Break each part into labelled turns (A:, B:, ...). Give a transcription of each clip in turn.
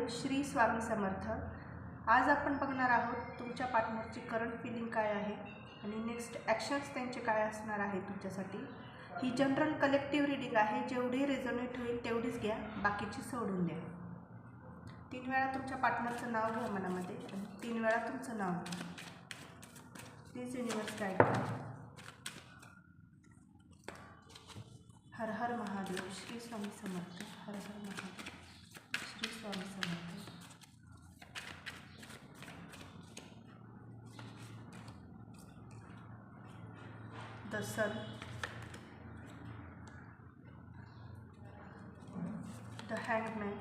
A: श्री स्वामी समर्थ। आज आपण बघणार आहोत तुमच्या पार्टनरची करंट फिलिंग काय आहे आणि नेक्स्ट ॲक्शन्स त्यांचे काय असणार आहे तुमच्यासाठी। ही जनरल कलेक्टिव्ह रीडिंग आहे, जेवढी रेझोनेट होईल तेवढीच घ्या, बाकीची सोडून द्या। 3 वेळा तुमच्या पार्टनरचं नाव घ्या मनामध्ये आणि 3 वेळा तुमचं नाव घ्या। प्लीज युनिवर्स गाईड करा। हर हर महादेव, श्री स्वामी समर्थ। हर हर Mahadev, Shri Swami Samarth. The sun, the hangman,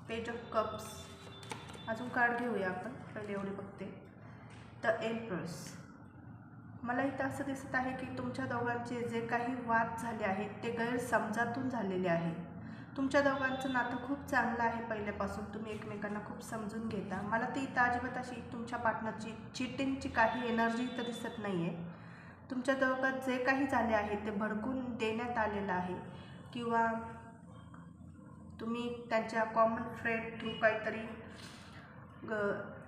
A: page of cups. अजून कार्ड घेऊया आपण, पहिले एवढे बघते। The empress. मला इथं असं दिसत आहे की तुमच्या दोघांचे जे काही वाद झाले आहेत ते गैरसमजातून झालेले आहे। तुमच्या दोघांचं नातं खूप चांगलं आहे, पहिल्यापासून तुम्ही एकमेकांना खूप समजून घेता। मला ती इथं अजिबात अशी तुमच्या पार्टनरची चीटिंगची काही एनर्जी इथं दिसत नाही आहे। तुमच्या दोघांत जे काही झाले आहे ते भडकून देण्यात आलेलं आहे, किंवा तुम्ही त्यांच्या कॉमन फ्रेंड थ्रू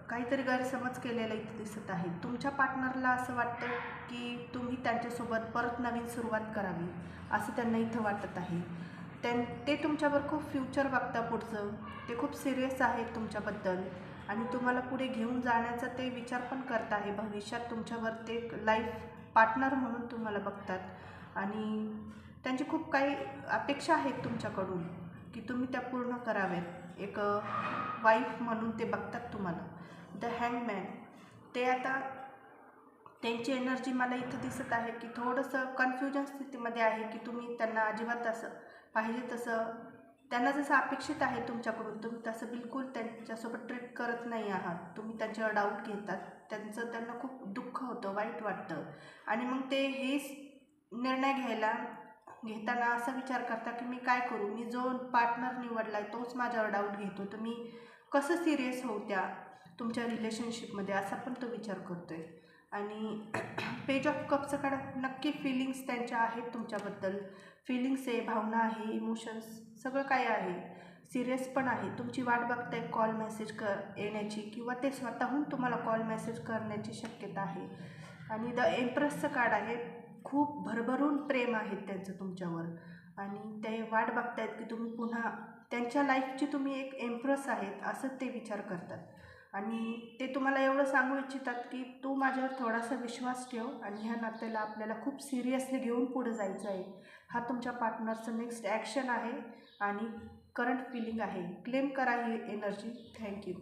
A: काहीतरी गैरसमज केलेला इथे दिसत आहे। तुमच्या पार्टनरला असं वाटतं की तुम्ही त्यांच्यासोबत परत नवीन सुरुवात करावी, असं त्यांना इथं वाटत आहे। ते तुमच्यावर खूप फ्युचर बघता पुढचं, ते खूप सिरियस आहेत तुमच्याबद्दल आणि तुम्हाला पुढे घेऊन जाण्याचा ते विचार पण करत आहे। भविष्यात तुमच्यावर ते लाईफ पार्टनर म्हणून तुम्हाला बघतात आणि त्यांची खूप काही अपेक्षा आहेत तुमच्याकडून की तुम्ही त्या पूर्ण कराव्यात। एक वाईफ म्हणून ते बघतात तुम्हाला। द हँगमॅन, ते आता त्यांची एनर्जी मला इथं दिसत आहे की थोडंसं कन्फ्युजन स्थितीमध्ये आहे की तुम्ही त्यांना अजिबात असं पाहिजे तसं, त्यांना जसं अपेक्षित आहे तुमच्याकडून तुम्ही तसं बिलकुल त्यांच्यासोबत ट्रीट करत नाही आहात। तुम्ही त्यांच्यावर डाऊट घेतात, त्यांना खूप दुःख होतं, वाईट वाटतं आणि मग ते हेच निर्णय घेताना असा विचार करता की मी काय करू, मी जो पार्टनर निवडला आहे तोच माझ्यावर डाऊट घेतो, तर मी कसं सिरियस होऊ त्या तुमच्या रिलेशनशिपमध्ये, असा पण तो विचार करतो आहे। आणि पेज ऑफ कपचं कार्ड, नक्की फिलिंग्स त्यांच्या आहेत तुमच्याबद्दल। फिलिंग्स आहे, भावना आहे, इमोशन्स सगळं काय आहे, सिरियस पण आहे। तुमची वाट बघताय कॉल मेसेज येण्याची, किंवा ते स्वतःहून तुम्हाला कॉल मेसेज करण्याची शक्यता आहे। आणि द एम्प्रेसचं कार्ड आहे, खूप भरभरून प्रेम आहे त्यांचं तुमच्यावर आणि ते वाट बघतायत की तुम्ही पुन्हा त्यांच्या लाईफची तुम्ही एक एम्प्रेस आहेत असं ते विचार करतात। आणि ते तुम्हाला एवढं सांगू इच्छितात की तू माझ्यावर थोडासा विश्वास ठेव आणि ह्या नात्याला आपल्याला खूप सिरियसली घेऊन पुढे जायचं आहे। हा तुमच्या पार्टनरचं नेक्स्ट ॲक्शन आहे आणि करंट फिलिंग आहे। क्लेम करा ही एनर्जी। थँक्यू।